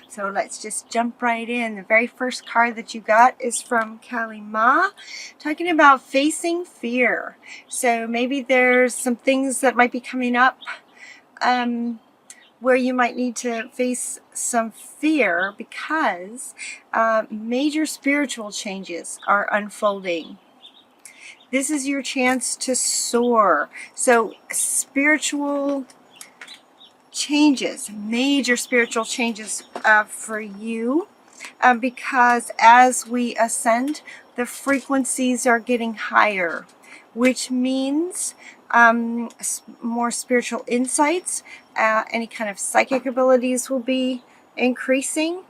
So let's just jump right in. The very first card that you got is from Kali Ma, talking about facing fear. So maybe there's some things that might be coming up where you might need to face some fear because major spiritual changes are unfolding. This is your chance to soar. So spiritual changes, major spiritual changes for you, because as we ascend, the frequencies are getting higher, which means more spiritual insights, any kind of psychic abilities will be increasing.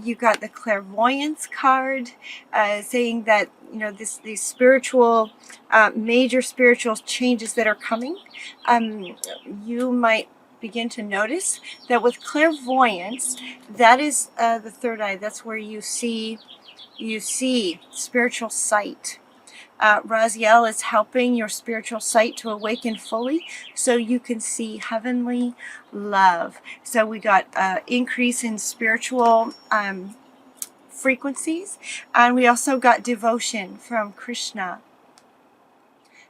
You got the clairvoyance card saying that, you know, these spiritual, major spiritual changes that are coming, you might begin to notice that with clairvoyance, that is the third eye. That's where you see spiritual sight. Raziel is helping your spiritual sight to awaken fully so you can see heavenly love. So we got increase in spiritual frequencies, and we also got devotion from Krishna.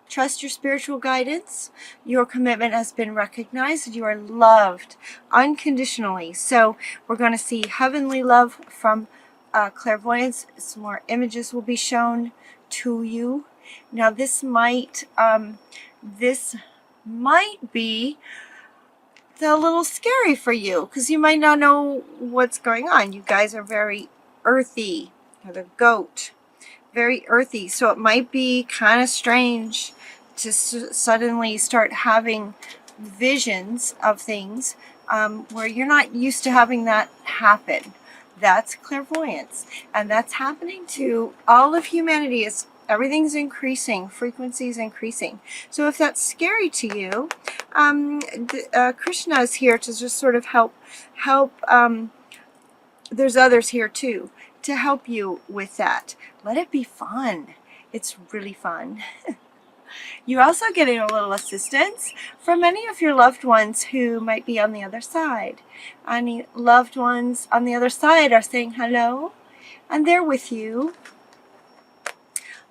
Trust your spiritual guidance. Your commitment has been recognized. You are loved unconditionally. So we're going to see heavenly love from clairvoyance. Some more images will be shown to you. Now this might be a little scary for you because you might not know what's going on. You guys are very earthy. You're the goat. Very earthy, so it might be kind of strange to suddenly start having visions of things where you're not used to having that happen. That's clairvoyance, and that's happening to all of humanity. As everything's increasing, frequencies increasing. So if that's scary to you, Krishna is here to just sort of help. There's others here too to help you with that. Let it be fun. It's really fun. You're also getting a little assistance from many of your loved ones who might be on the other side. Any loved ones on the other side are saying hello, and they're with you.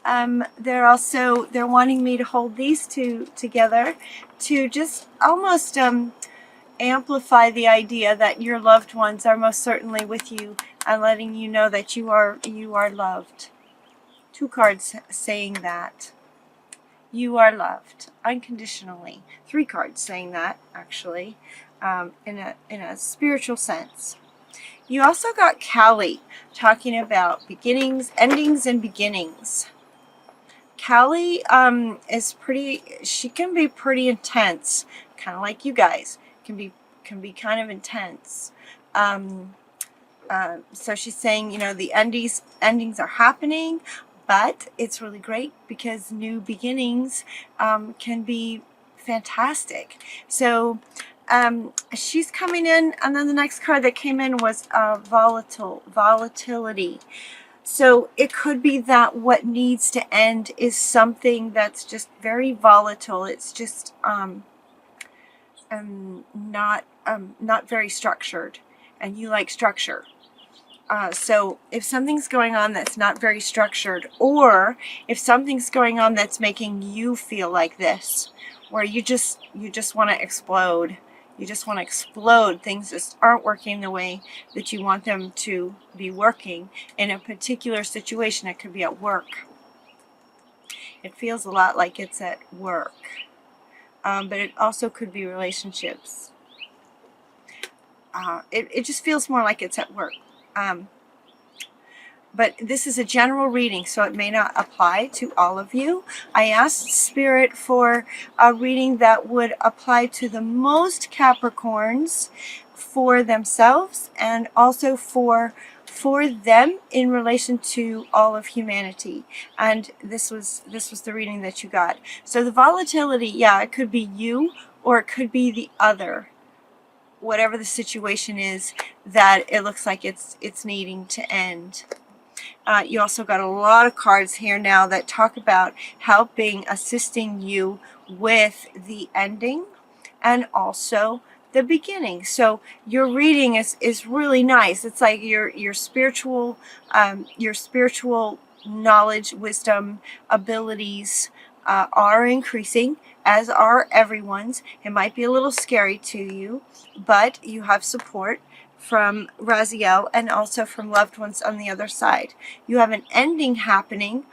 They're wanting me to hold these two together to just almost amplify the idea that your loved ones are most certainly with you and letting you know that you are loved. Two cards saying that. You are loved unconditionally. Three cards saying that, actually, in a spiritual sense. You also got Kali talking about beginnings, endings, and beginnings. Kali she can be pretty intense, kind of like you guys. Can be kind of intense. So she's saying, you know, the endings are happening, but it's really great because new beginnings can be fantastic. So she's coming in, and then the next card that came in was volatility. So it could be that what needs to end is something that's just very volatile. It's just not very structured, and you like structure. So if something's going on that's not very structured, or if something's going on that's making you feel like this, where you just want to explode. You just want to explode. Things just aren't working the way that you want them to be working in a particular situation. It could be at work. It feels a lot like it's at work. But it also could be relationships. It just feels more like it's at work. But this is a general reading, so it may not apply to all of you. I asked Spirit for a reading that would apply to the most Capricorns for themselves, and also for them in relation to all of humanity. And this was the reading that you got. So the volatility, yeah, it could be you or it could be the other. Whatever the situation is that it looks like it's needing to end. You also got a lot of cards here now that talk about helping, assisting you with the ending, and also the beginning. So your reading is really nice. It's like your spiritual knowledge, wisdom, abilities are increasing, as are everyone's. It might be a little scary to you, but you have support from Raziel and also from loved ones on the other side. You have an ending happening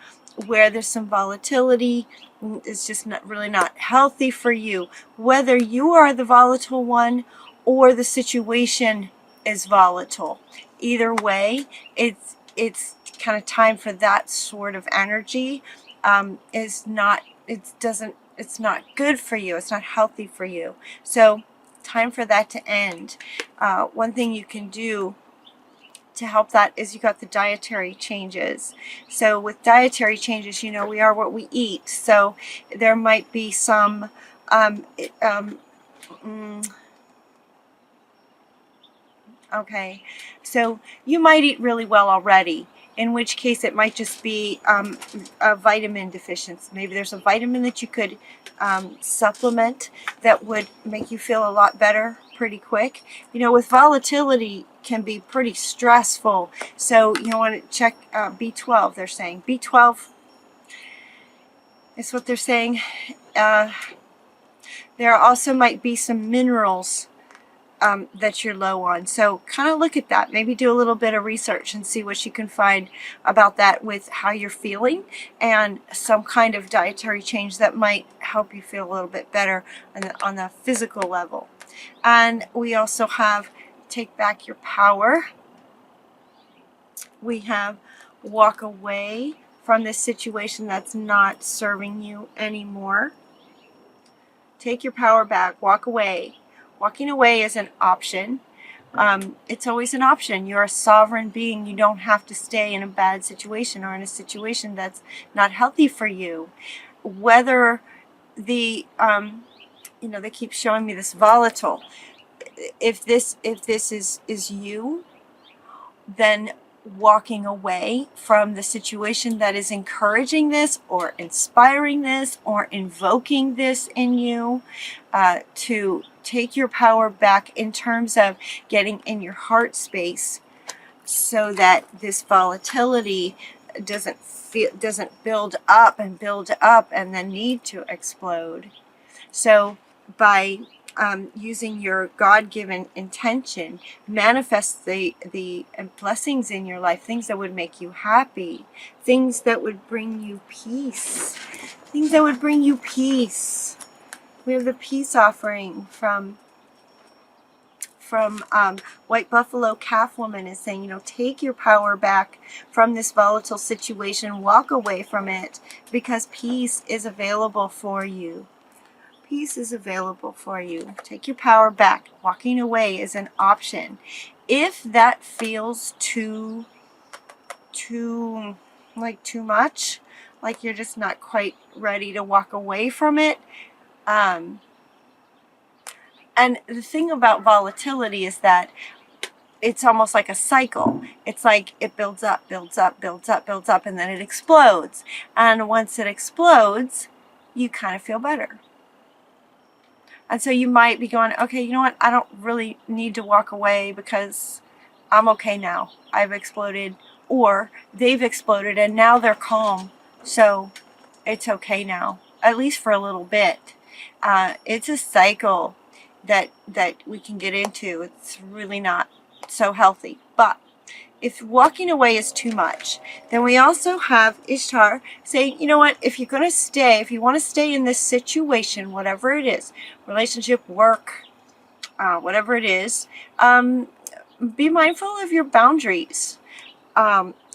where there's some volatility. It's just really not healthy for you, whether you are the volatile one or the situation is volatile. Either way, it's kind of time for that sort of energy. It's not good for you. It's not healthy for you. So time for that to end. One thing you can do to help that is you got the dietary changes. So with dietary changes, you know, we are what we eat. So there might be some okay, so you might eat really well already, in which case it might just be a vitamin deficiency. Maybe there's a vitamin that you could supplement that would make you feel a lot better pretty quick. You know, with volatility can be pretty stressful, so you want to check B12. They're saying B12 is what they're saying. There also might be some minerals that you're low on. So kind of look at that. Maybe do a little bit of research and see what you can find about that with how you're feeling, and some kind of dietary change that might help you feel a little bit better on the physical level. And we also have take back your power. We have walk away from this situation that's not serving you anymore. Take your power back. Walk away. Walking away is an option. It's always an option. You're a sovereign being. You don't have to stay in a bad situation or in a situation that's not healthy for you. Whether the, you know, they keep showing me this volatile. If this is you, then walking away from the situation that is encouraging this or inspiring this or invoking this in you, to take your power back in terms of getting in your heart space so that this volatility doesn't build up and then need to explode. So by using your God-given intention, manifest the blessings in your life, things that would make you happy, things that would bring you peace, things that would bring you peace. We have the peace offering from White Buffalo Calf Woman is saying, you know, take your power back from this volatile situation, walk away from it, because peace is available for you. Peace is available for you. Take your power back. Walking away is an option. If that feels too much, like you're just not quite ready to walk away from it. And the thing about volatility is that it's almost like a cycle. It's like it builds up, builds up, builds up, builds up, and then it explodes. And once it explodes, you kind of feel better. And so you might be going, okay, you know what? I don't really need to walk away because I'm okay now. I've exploded, or they've exploded and now they're calm. So it's okay now, at least for a little bit. It's a cycle that we can get into. It's really not so healthy. But if walking away is too much, then we also have Ishtar saying, you know what, if you're going to stay, if you want to stay in this situation, whatever it is, relationship, work, whatever it is, be mindful of your boundaries.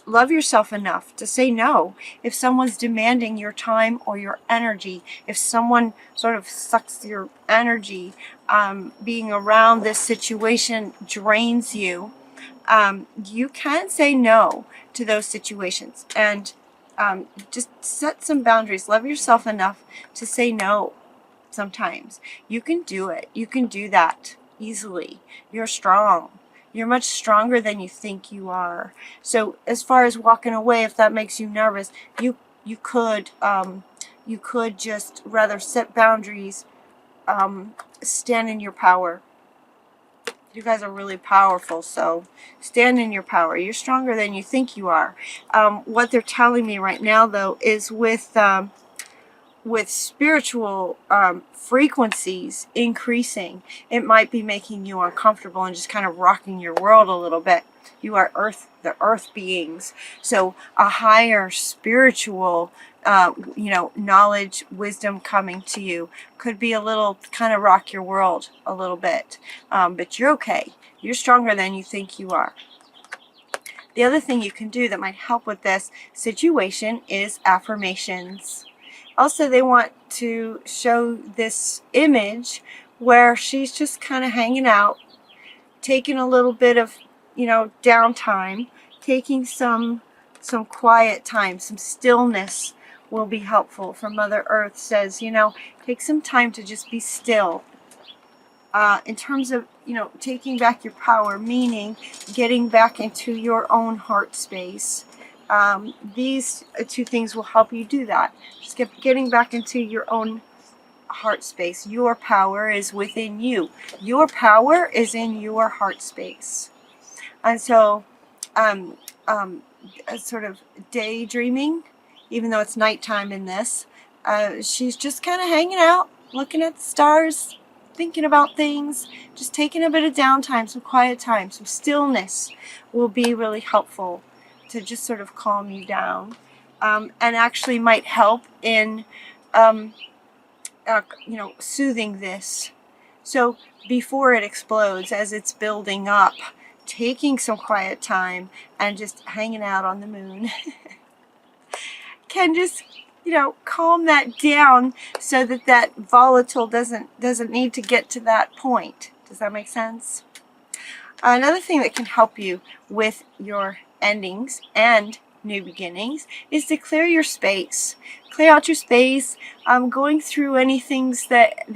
Love yourself enough to say no. If someone's demanding your time or your energy, if someone sort of sucks your energy, being around this situation drains you, you can say no to those situations, and just set some boundaries. Love yourself enough to say no sometimes. You can do it. You can do that easily. You're strong. You're much stronger than you think you are. So as far as walking away, if that makes you nervous, you could just rather set boundaries, stand in your power, You guys are really powerful, so stand in your power. You're stronger than you think you are. What they're telling me right now, though, is with spiritual frequencies increasing, it might be making you uncomfortable and just kind of rocking your world a little bit. You are the earth beings, so a higher spiritual knowledge, wisdom coming to you could be a little kind of rock your world a little bit, but you're okay. You're stronger than you think you are. The other thing you can do that might help with this situation is affirmations. Also, they want to show this image where she's just kind of hanging out, taking a little bit of, downtime, taking some quiet time, some stillness will be helpful. For Mother Earth says, take some time to just be still. In terms of, taking back your power, meaning getting back into your own heart space. These two things will help you do that. Just getting back into your own heart space. Your power is within you. Your power is in your heart space. And so, sort of daydreaming, even though it's nighttime in this, she's just kind of hanging out, looking at the stars, thinking about things, just taking a bit of downtime, some quiet time, some stillness will be really helpful to just sort of calm you down, and actually might help in soothing this. So before it explodes, as it's building up, taking some quiet time and just hanging out on the moon can just calm that down, so that volatile doesn't need to get to that point. Does that make sense? Another thing that can help you with your endings and new beginnings is to clear your space. Clear out your space. Going through any things that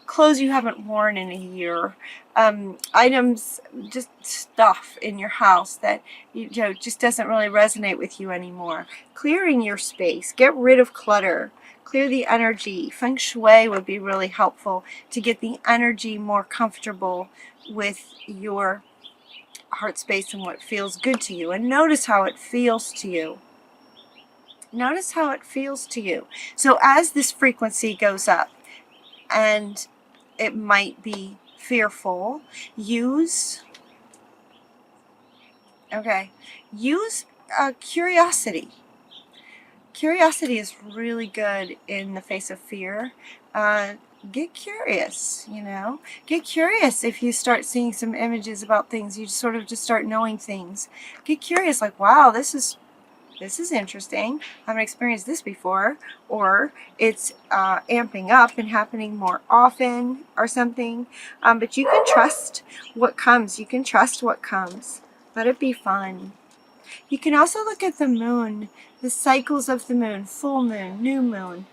clothes you haven't worn in a year, items, just stuff in your house that just doesn't really resonate with you anymore. Clearing your space. Get rid of clutter. Clear the energy. Feng Shui would be really helpful to get the energy more comfortable with your heart space and what feels good to you. And notice how it feels to you. Notice how it feels to you. So as this frequency goes up, and it might be fearful, use curiosity. Curiosity is really good in the face of fear. Get curious, Get curious if you start seeing some images about things. You sort of just start knowing things. Get curious, like, wow, this is interesting. I haven't experienced this before. Or it's amping up and happening more often or something. But you can trust what comes. You can trust what comes. Let it be fun. You can also look at the moon, the cycles of the moon, full moon, new moon,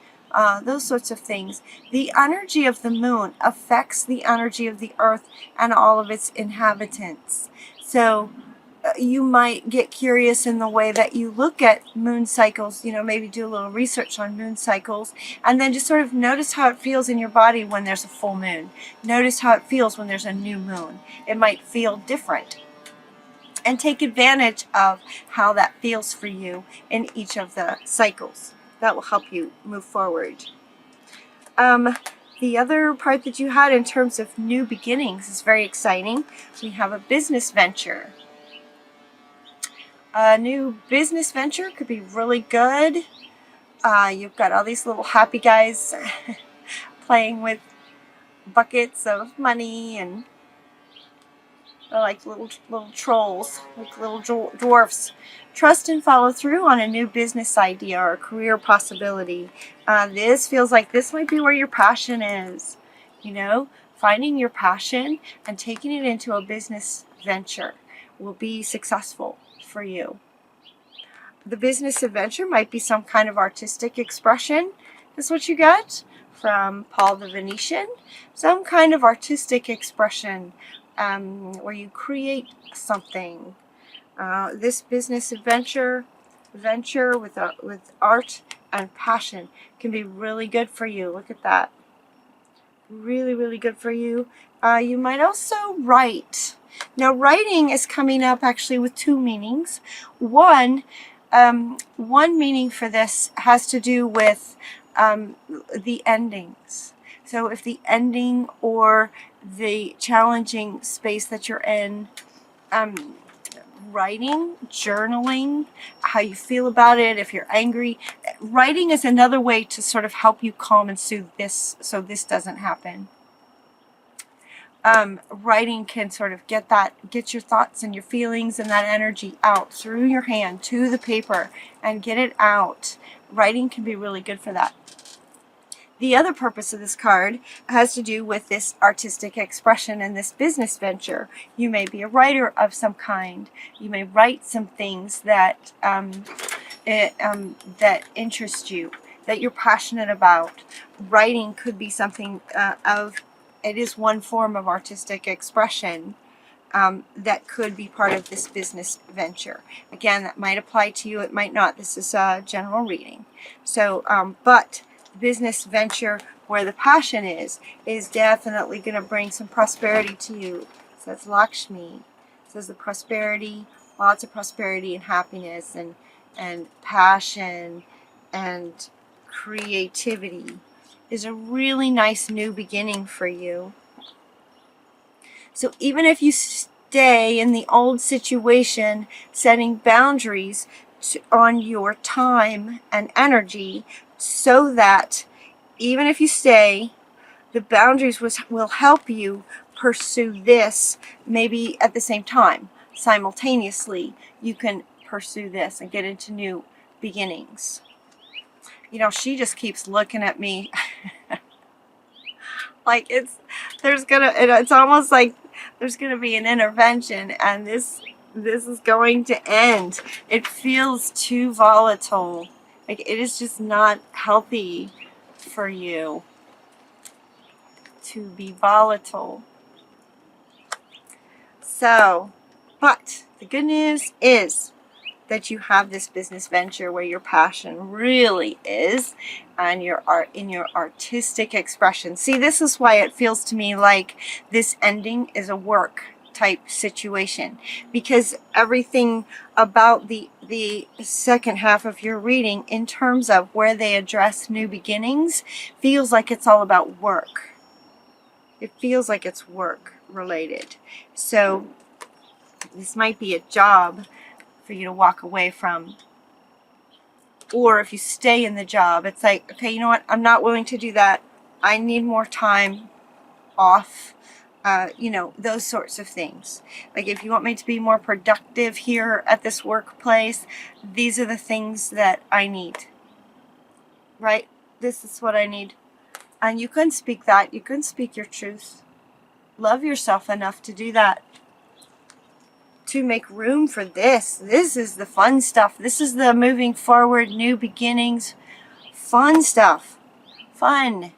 those sorts of things. The energy of the moon affects the energy of the earth and all of its inhabitants. So you might get curious in the way that you look at moon cycles, maybe do a little research on moon cycles, and then just sort of notice how it feels in your body when there's a full moon. Notice how it feels when there's a new moon. It might feel different. And take advantage of how that feels for you in each of the cycles. That will help you move forward. The other part that you had in terms of new beginnings is very exciting. We have a business venture. A new business venture could be really good. You've got all these little happy guys playing with buckets of money, and they're like little trolls, like little dwarfs. Trust and follow through on a new business idea or a career possibility. This feels like this might be where your passion is. Finding your passion and taking it into a business venture will be successful for you. The business adventure might be some kind of artistic expression. That's what you got from Paul the Venetian. Some kind of artistic expression where you create something. This business venture with art and passion can be really good for you. Look at that. Really, really good for you. You might also write. Now, writing is coming up actually with two meanings. One meaning for this has to do with the endings. So if the ending or the challenging space that you're in, writing, journaling, how you feel about it, if you're angry. Writing is another way to sort of help you calm and soothe this so this doesn't happen. Writing can sort of get your thoughts and your feelings and that energy out through your hand to the paper and get it out. Writing can be really good for that. The other purpose of this card has to do with this artistic expression and this business venture. You may be a writer of some kind. You may write some things that that interest you, that you're passionate about. Writing could be something it is one form of artistic expression that could be part of this business venture. Again, that might apply to you, it might not. This is a general reading. So, but business venture where the passion is definitely going to bring some prosperity to you. So that's Lakshmi. It says the prosperity, lots of prosperity and happiness and passion and creativity is a really nice new beginning for you. So even if you stay in the old situation, setting boundaries on your time and energy, so that even if you stay, the boundaries will help you pursue this. Maybe at the same time, simultaneously, you can pursue this and get into new beginnings. You know, she just keeps looking at me like it's almost like there's gonna be an intervention and this is going to end. It feels too volatile. Like it is just not healthy for you to be volatile. So, but the good news is that you have this business venture where your passion really is and in your artistic expression. See, this is why it feels to me like this ending is a work type situation, because everything about the second half of your reading in terms of where they address new beginnings feels like it's all about work. It feels like it's work related. So this might be a job for you to walk away from, or if you stay in the job, it's like, okay, you know what, I'm not willing to do that, I need more time off. You know, those sorts of things. Like if you want me to be more productive here at this workplace, these are the things that I need, right? This is what I need. And you can speak that. You can speak your truth. Love yourself enough to do that, to make room for this. This is the fun stuff. This is the moving forward, new beginnings, fun stuff. Fun.